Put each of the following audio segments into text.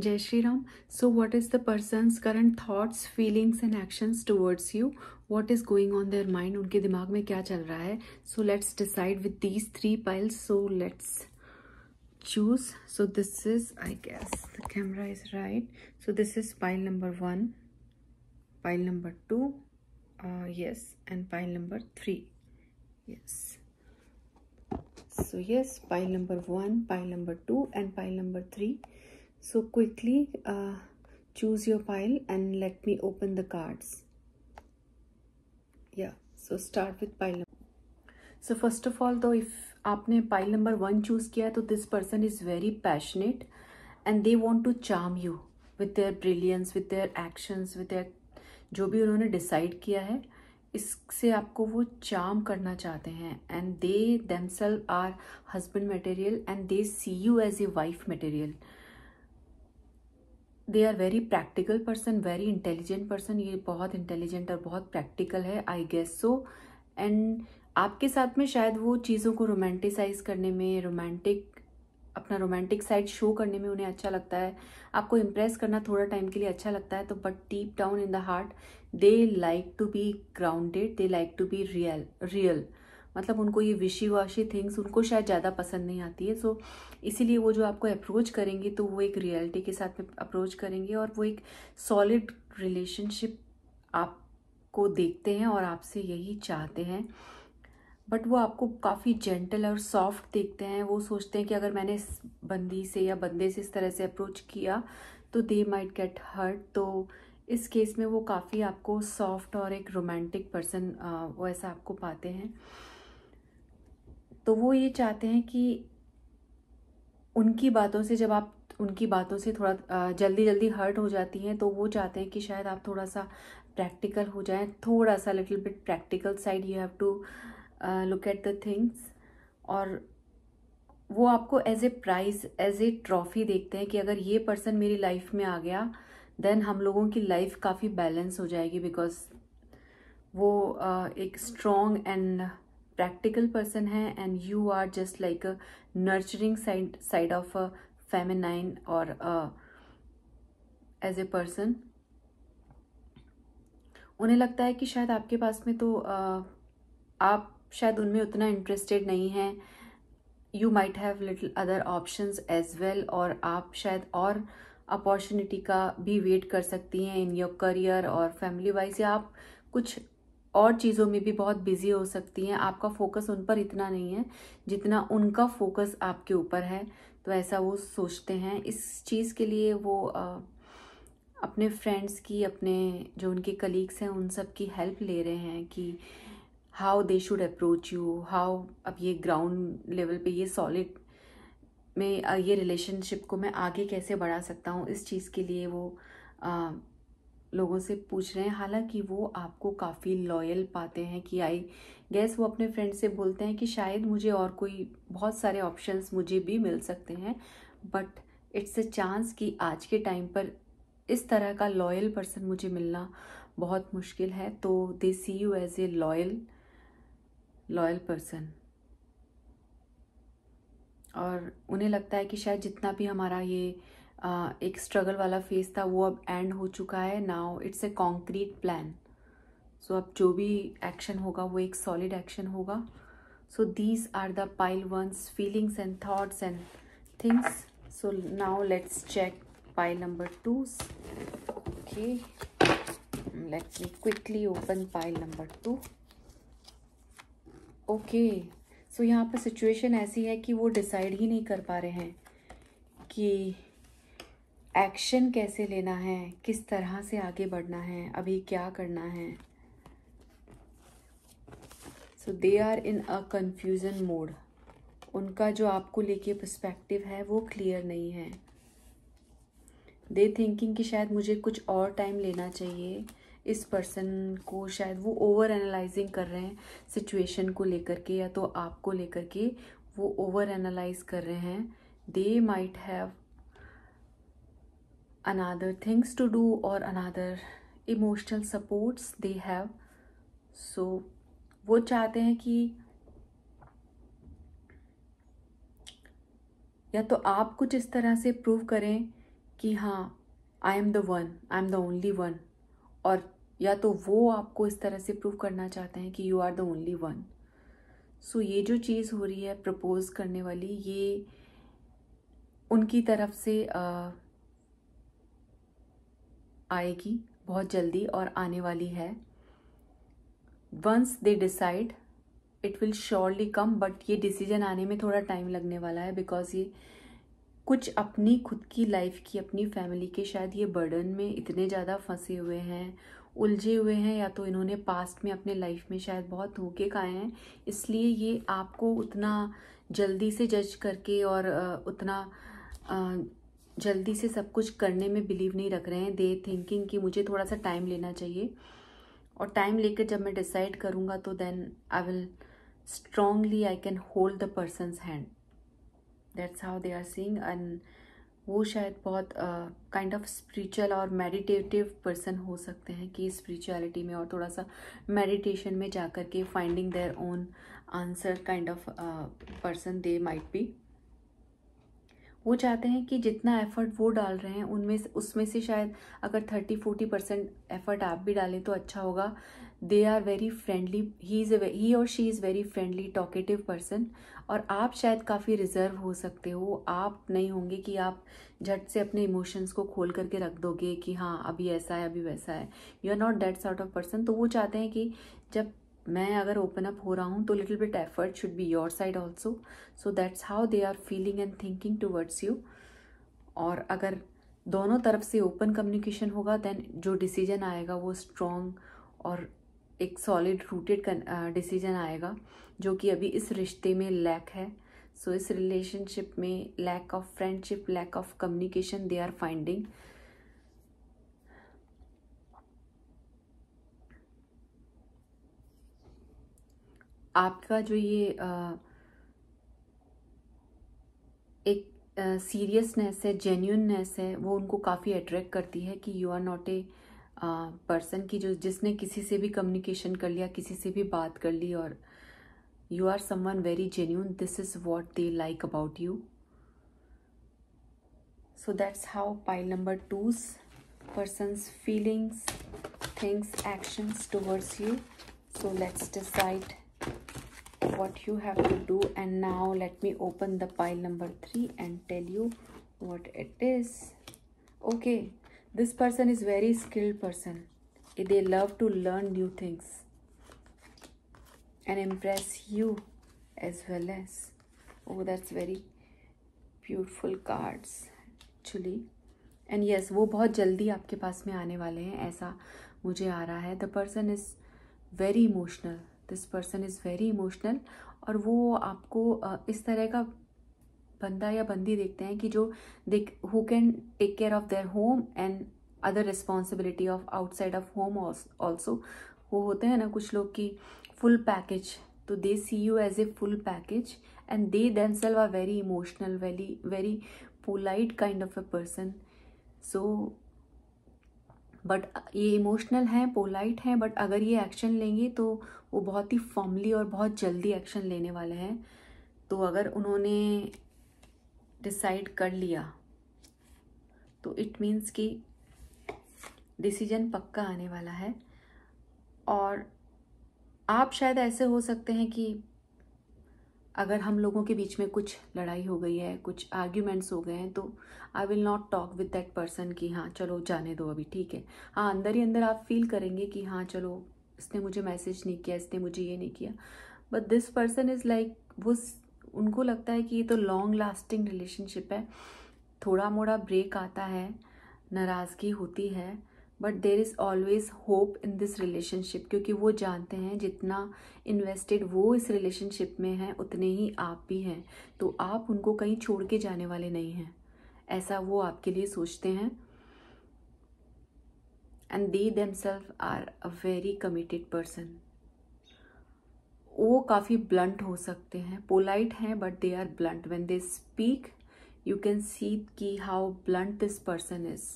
Jai Shri Ram. So what is the person's current thoughts, feelings and actions towards you? What is going on their mind? उनके दिमाग में क्या चल रहा है? So let's decide with these three piles. So let's choose. So this is, I guess the camera is right. So this is pile number 1, pile number 2, yes, and pile number 3, yes. So yes, pile number 1, pile number 2 and pile number 3. So quickly choose your pile and let me open the cards. Yeah, so start with pile number. So first of all, though, if आपने pile number 1 choose किया तो this person is very passionate and they want to charm you with their brilliance, with their actions, with their जो भी उन्होंने decide किया है, इससे आपको वो charm करना चाहते हैं. And they themselves are husband material and they see you as a wife material. They are very practical person, very intelligent person. ये बहुत इंटेलिजेंट और बहुत प्रैक्टिकल है, आई गेस सो. एंड आपके साथ में शायद वो चीज़ों को रोमांटिसाइज करने में, अपना रोमांटिक साइड शो करने में उन्हें अच्छा लगता है. आपको इम्प्रेस करना थोड़ा टाइम के लिए अच्छा लगता है. तो but deep down in the heart they like to be grounded, they like to be real. मतलब उनको ये विशी वाशी थिंग्स उनको शायद ज़्यादा पसंद नहीं आती है. सो इसीलिए वो जो आपको अप्रोच करेंगे तो वो एक रियलिटी के साथ में अप्रोच करेंगे और वो एक सॉलिड रिलेशनशिप आपको देखते हैं और आपसे यही चाहते हैं. बट वो आपको काफ़ी जेंटल और सॉफ्ट देखते हैं. वो सोचते हैं कि अगर मैंने इस बंदी से या बंदे से इस तरह से अप्रोच किया तो दे माइट गेट हर्ट. तो इस केस में वो काफ़ी आपको सॉफ्ट और एक रोमांटिक पर्सन वो ऐसा आपको पाते हैं. तो वो ये चाहते हैं कि उनकी बातों से, जब आप उनकी बातों से थोड़ा जल्दी हर्ट हो जाती हैं तो वो चाहते हैं कि शायद आप थोड़ा सा प्रैक्टिकल हो जाएं, थोड़ा सा little bit practical side you have to look at the things. और वो आपको as a prize, as a trophy देखते हैं कि अगर ये पर्सन मेरी लाइफ में आ गया देन हम लोगों की लाइफ काफ़ी बैलेंस हो जाएगी. बिकॉज वो एक स्ट्रॉन्ग एंड practical person है and you are just like a nurturing side of a feminine or as a person. उन्हें लगता है कि शायद आपके पास में तो आप शायद उनमें उतना इंटरेस्टेड नहीं हैं. You might have little other options as well, और आप शायद और अपॉर्चुनिटी का भी वेट कर सकती हैं इन योर करियर और फैमिली वाइज, या आप कुछ और चीज़ों में भी बहुत बिजी हो सकती हैं. आपका फोकस उन पर इतना नहीं है जितना उनका फोकस आपके ऊपर है. तो ऐसा वो सोचते हैं. इस चीज़ के लिए वो अपने फ्रेंड्स की, अपने जो उनके कलीग्स हैं उन सब की हेल्प ले रहे हैं कि how they should approach you, how अब ये ग्राउंड लेवल पे, ये सॉलिड में ये रिलेशनशिप को मैं आगे कैसे बढ़ा सकता हूँ. इस चीज़ के लिए वो लोगों से पूछ रहे हैं. हालांकि वो आपको काफ़ी लॉयल पाते हैं कि आई गैस वो अपने फ्रेंड से बोलते हैं कि शायद मुझे और कोई बहुत सारे ऑप्शंस मुझे भी मिल सकते हैं, बट इट्स अ चांस कि आज के टाइम पर इस तरह का लॉयल पर्सन मुझे मिलना बहुत मुश्किल है. तो they see you as a loyal person. और उन्हें लगता है कि शायद जितना भी हमारा ये एक स्ट्रगल वाला फेज था वो अब एंड हो चुका है. Now it's a concrete plan. So अब जो भी एक्शन होगा वो एक सॉलिड एक्शन होगा. So these are the pile ones feelings and thoughts and things. So now let's check pile number 2. Okay, let me quickly open pile number 2. Okay, so यहाँ पर situation ऐसी है कि वो डिसाइड ही नहीं कर पा रहे हैं कि एक्शन कैसे लेना है, किस तरह से आगे बढ़ना है, अभी क्या करना है. So they are in a confusion mode. उनका जो आपको लेके पर्सपेक्टिव है वो क्लियर नहीं है. दे थिंकिंग कि शायद मुझे कुछ और टाइम लेना चाहिए. इस पर्सन को शायद वो ओवर एनालाइजिंग कर रहे हैं सिचुएशन को लेकर के, या तो आपको लेकर के वो ओवर एनालाइज कर रहे हैं. They might have another things to do or another emotional supports they have. So वो चाहते हैं कि या तो आप कुछ इस तरह से प्रूव करें कि हाँ I am the one, I am the only one, और या तो वो आपको इस तरह से प्रूव करना चाहते हैं कि you are the only one. So ये जो चीज़ हो रही है प्रपोज करने वाली, ये उनकी तरफ से आएगी बहुत जल्दी और आने वाली है। Once they decide it will surely come, but ये डिसीजन आने में थोड़ा टाइम लगने वाला है, बिकॉज ये कुछ अपनी खुद की लाइफ की, अपनी फैमिली के शायद ये बर्डन में इतने ज़्यादा फंसे हुए हैं, उलझे हुए हैं, या तो इन्होंने पास्ट में अपने लाइफ में शायद बहुत धोखे खाए हैं, इसलिए ये आपको उतना जल्दी से जज करके और उतना जल्दी से सब कुछ करने में बिलीव नहीं रख रहे हैं। दे थिंकिंग कि मुझे थोड़ा सा टाइम लेना चाहिए, और टाइम लेकर जब मैं डिसाइड करूँगा तो then I will strongly I can hold the person's hand. That's how they are seeing. And वो शायद बहुत काइंड ऑफ स्पिरिचुअल और मेडिटेटिव पर्सन हो सकते हैं, कि स्पिरिचुअलिटी में और थोड़ा सा मेडिटेशन में जा कर के finding their own answer kind of person they might be. वो चाहते हैं कि जितना एफर्ट वो डाल रहे हैं उनमें उसमें से शायद अगर 30-40% एफर्ट आप भी डालें तो अच्छा होगा। दे आर वेरी फ्रेंडली, ही और she is very friendly talkative person, और आप शायद काफ़ी रिजर्व हो सकते हो। आप नहीं होंगे कि आप झट से अपने इमोशंस को खोल करके रख दोगे कि हाँ अभी ऐसा है अभी वैसा है। You are not that sort of person. तो वो चाहते हैं कि जब मैं अगर ओपन अप हो रहा हूँ तो little bit effort should be your side also. So that's how they are feeling and thinking towards you. और अगर दोनों तरफ से ओपन कम्युनिकेशन होगा देन जो डिसीजन आएगा वो स्ट्रॉन्ग और एक सॉलिड रूटेड डिसीजन आएगा, जो कि अभी इस रिश्ते में लैक है। सो इस रिलेशनशिप में lack of friendship, lack of communication they are finding. आपका जो ये एक सीरियसनेस है, जेन्यूननेस है, वो उनको काफ़ी अट्रैक्ट करती है कि you are not a person की जिसने किसी से भी कम्युनिकेशन कर लिया, किसी से भी बात कर ली, और you are someone very genuine. This is what they like about you. So that's how pile number 2's person's feelings, things, actions towards you. So let's decide what you have to do. And now let me open the pile number 3 and tell you what it is. Okay, this person is very skilled person. They love to learn new things and impress you as well as. Oh, that's very beautiful cards actually. And yes, वो बहुत जल्दी आपके पास में आने वाले हैं, ऐसा मुझे आ रहा है। The person is very emotional, this person is very emotional, और वो आपको इस तरह का बंदा या बंदी देखते हैं कि जो who can take care of their home and other responsibility of outside of home also. वो होते हैं ना कुछ लोग की फुल पैकेज, तो they see you as a full package, and they themselves are very emotional, very very polite kind of a person. So but ये emotional हैं, पोलाइट हैं, बट अगर ये एक्शन लेंगे तो वो बहुत ही फॉर्मली और बहुत जल्दी एक्शन लेने वाले हैं। तो अगर उन्होंने डिसाइड कर लिया तो इट मीन्स कि डिसीजन पक्का आने वाला है। और आप शायद ऐसे हो सकते हैं कि अगर हम लोगों के बीच में कुछ लड़ाई हो गई है, कुछ आर्ग्यूमेंट्स हो गए हैं, तो I will not talk with that person कि हाँ चलो जाने दो अभी, ठीक है। हाँ, अंदर ही अंदर आप फील करेंगे कि हाँ चलो इसने मुझे मैसेज नहीं किया, इसने मुझे ये नहीं किया, but this person is like वो उनको लगता है कि ये तो लॉन्ग लास्टिंग रिलेशनशिप है। थोड़ा मोड़ा ब्रेक आता है, नाराज़गी होती है, but there is always hope in this relationship, क्योंकि वो जानते हैं जितना इन्वेस्टेड वो इस रिलेशनशिप में हैं उतने ही आप भी हैं। तो आप उनको कहीं छोड़ के जाने वाले नहीं हैं, ऐसा वो आपके लिए सोचते हैं। And they themselves are a very committed person. वो काफ़ी ब्लंट हो सकते हैं, पोलाइट हैं but they are blunt when they speak. You can see कि how blunt this person is,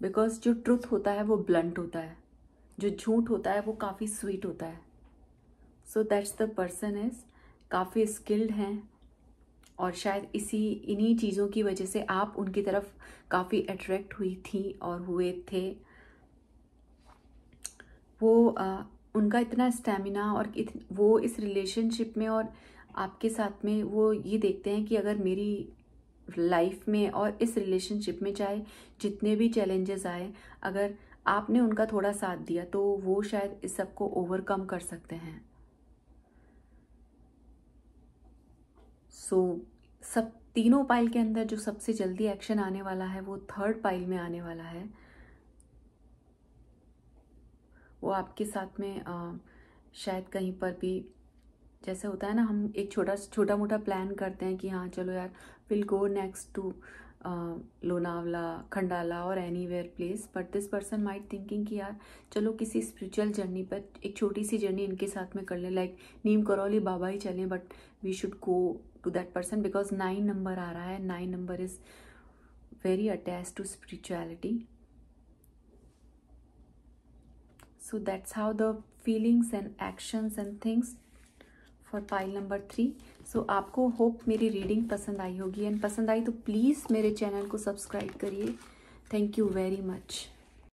because जो ट्रुथ होता है वो ब्लंट होता है, जो झूठ होता है वो काफ़ी स्वीट होता है। So that's the person is काफ़ी स्किल्ड हैं, और शायद इन्हीं चीज़ों की वजह से आप उनकी तरफ काफ़ी अट्रैक्ट हुई थी और हुए थे। वो उनका इतना स्टेमिना और वो इस रिलेशनशिप में और आपके साथ में वो ये देखते हैं कि अगर मेरी लाइफ में और इस रिलेशनशिप में चाहे जितने भी चैलेंजेस आए, अगर आपने उनका थोड़ा साथ दिया तो वो शायद इस सब को ओवरकम कर सकते हैं। सब तीनों पाइल के अंदर जो सबसे जल्दी एक्शन आने वाला है वो थर्ड पाइल में आने वाला है। वो आपके साथ में शायद कहीं पर भी, जैसे होता है ना, हम एक छोटा मोटा प्लान करते हैं कि हाँ चलो यार will go next to Lonavala, Khandala और anywhere place, but this person might thinking कि यार चलो किसी स्पिरिचुअल जर्नी पर एक छोटी सी जर्नी इनके साथ में कर लें, लाइक नीम करौली बाबा ही चलें, but we should go to that person because 9 number आ रहा है। 9 number is very attach to spirituality. So that's how the feelings and actions and things for pile number 3. So आपको होप मेरी रीडिंग पसंद आई होगी, and पसंद आई तो please मेरे चैनल को सब्सक्राइब करिए। Thank you very much.